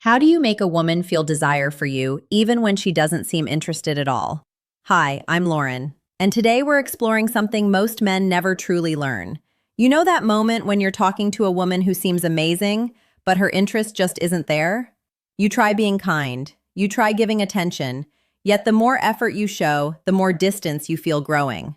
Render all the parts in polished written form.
How do you make a woman feel desire for you even when she doesn't seem interested at all? Hi, I'm Lauren, and today we're exploring something most men never truly learn. You know that moment when you're talking to a woman who seems amazing, but her interest just isn't there? You try being kind, you try giving attention, yet the more effort you show, the more distance you feel growing.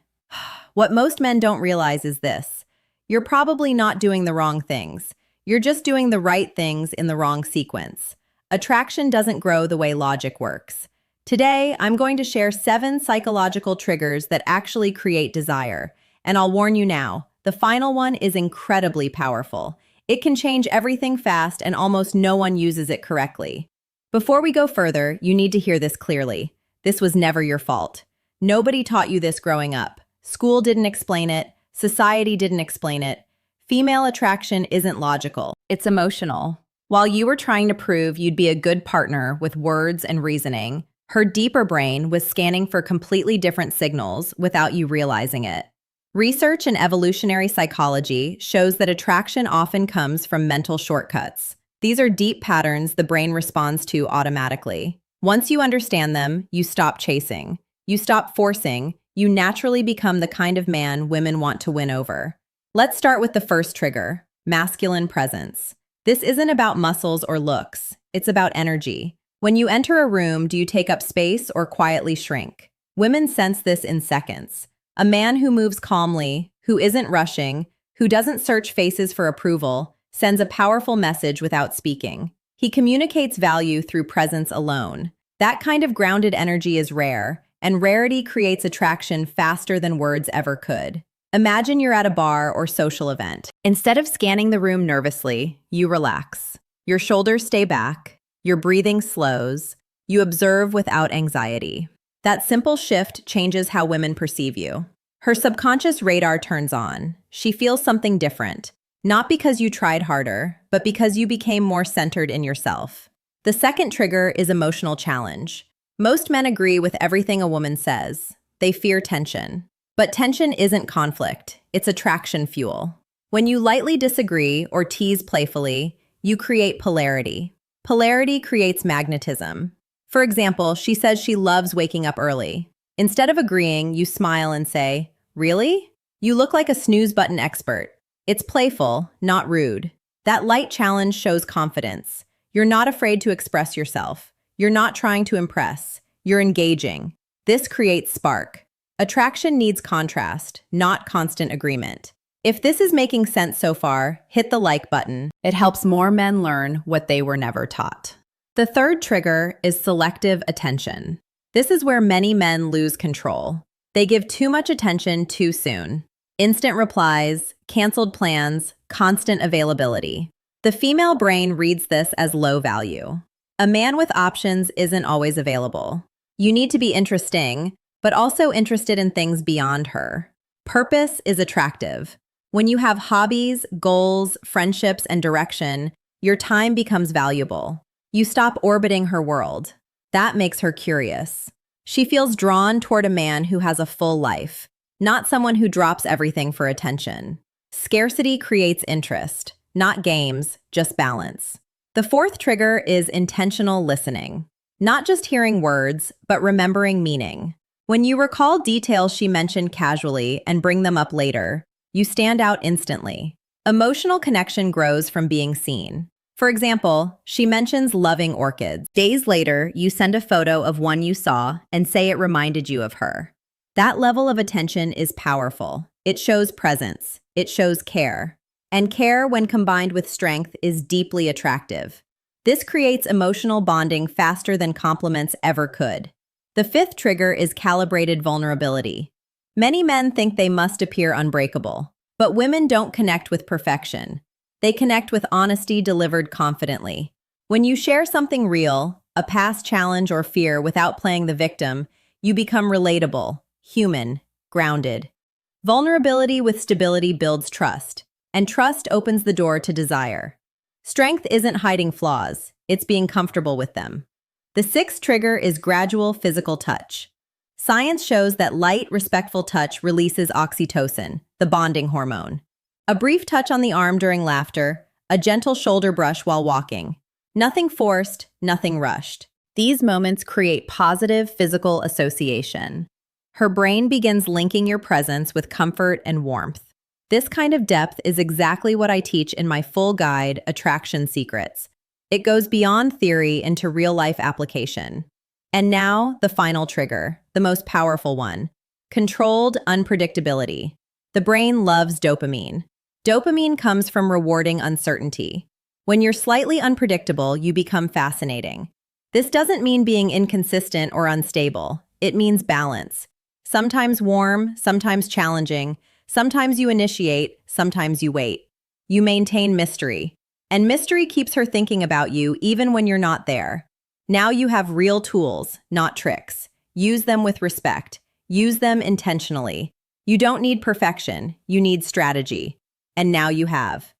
What most men don't realize is this: you're probably not doing the wrong things. You're just doing the right things in the wrong sequence. Attraction doesn't grow the way logic works. Today, I'm going to share 7 psychological triggers that actually create desire. And I'll warn you now, the final one is incredibly powerful. It can change everything fast, and almost no one uses it correctly. Before we go further, you need to hear this clearly. This was never your fault. Nobody taught you this growing up. School didn't explain it. Society didn't explain it. Female attraction isn't logical. It's emotional. While you were trying to prove you'd be a good partner with words and reasoning, her deeper brain was scanning for completely different signals without you realizing it. Research in evolutionary psychology shows that attraction often comes from mental shortcuts. These are deep patterns the brain responds to automatically. Once you understand them, you stop chasing. You stop forcing. You naturally become the kind of man women want to win over. Let's start with the first trigger: masculine presence. This isn't about muscles or looks. It's about energy. When you enter a room, do you take up space or quietly shrink? Women sense this in seconds. A man who moves calmly, who isn't rushing, who doesn't search faces for approval, sends a powerful message without speaking. He communicates value through presence alone. That kind of grounded energy is rare, and rarity creates attraction faster than words ever could. Imagine you're at a bar or social event. Instead of scanning the room nervously, you relax. Your shoulders stay back, your breathing slows, you observe without anxiety. That simple shift changes how women perceive you. Her subconscious radar turns on. She feels something different, not because you tried harder, but because you became more centered in yourself. The second trigger is emotional challenge. Most men agree with everything a woman says. They fear tension. But tension isn't conflict, it's attraction fuel. When you lightly disagree or tease playfully, you create polarity. Polarity creates magnetism. For example, she says she loves waking up early. Instead of agreeing, you smile and say, "Really? You look like a snooze button expert." It's playful, not rude. That light challenge shows confidence. You're not afraid to express yourself. You're not trying to impress. You're engaging. This creates spark. Attraction needs contrast, not constant agreement. If this is making sense so far, hit the like button. It helps more men learn what they were never taught. The third trigger is selective attention. This is where many men lose control. They give too much attention too soon. Instant replies, canceled plans, constant availability. The female brain reads this as low value. A man with options isn't always available. You need to be interesting, but also interested in things beyond her. Purpose is attractive. When you have hobbies, goals, friendships, and direction, your time becomes valuable. You stop orbiting her world. That makes her curious. She feels drawn toward a man who has a full life, not someone who drops everything for attention. Scarcity creates interest, not games, just balance. The fourth trigger is intentional listening. Not just hearing words, but remembering meaning. When you recall details she mentioned casually and bring them up later, you stand out instantly. Emotional connection grows from being seen. For example, she mentions loving orchids. Days later, you send a photo of one you saw and say it reminded you of her. That level of attention is powerful. It shows presence. It shows care. And care, when combined with strength, is deeply attractive. This creates emotional bonding faster than compliments ever could. The fifth trigger is calibrated vulnerability. Many men think they must appear unbreakable, but women don't connect with perfection. They connect with honesty delivered confidently. When you share something real, a past challenge or fear, without playing the victim, you become relatable, human, grounded. Vulnerability with stability builds trust, and trust opens the door to desire. Strength isn't hiding flaws, it's being comfortable with them. The sixth trigger is gradual physical touch. Science shows that light, respectful touch releases oxytocin, the bonding hormone. A brief touch on the arm during laughter, a gentle shoulder brush while walking. Nothing forced, nothing rushed. These moments create positive physical association. Her brain begins linking your presence with comfort and warmth. This kind of depth is exactly what I teach in my full guide, Attraction Secrets. It goes beyond theory into real-life application. And now, the final trigger, the most powerful one. Controlled unpredictability. The brain loves dopamine. Dopamine comes from rewarding uncertainty. When you're slightly unpredictable, you become fascinating. This doesn't mean being inconsistent or unstable. It means balance. Sometimes warm, sometimes challenging. Sometimes you initiate, sometimes you wait. You maintain mystery. And mystery keeps her thinking about you even when you're not there. Now you have real tools, not tricks. Use them with respect. Use them intentionally. You don't need perfection. You need strategy. And now you have.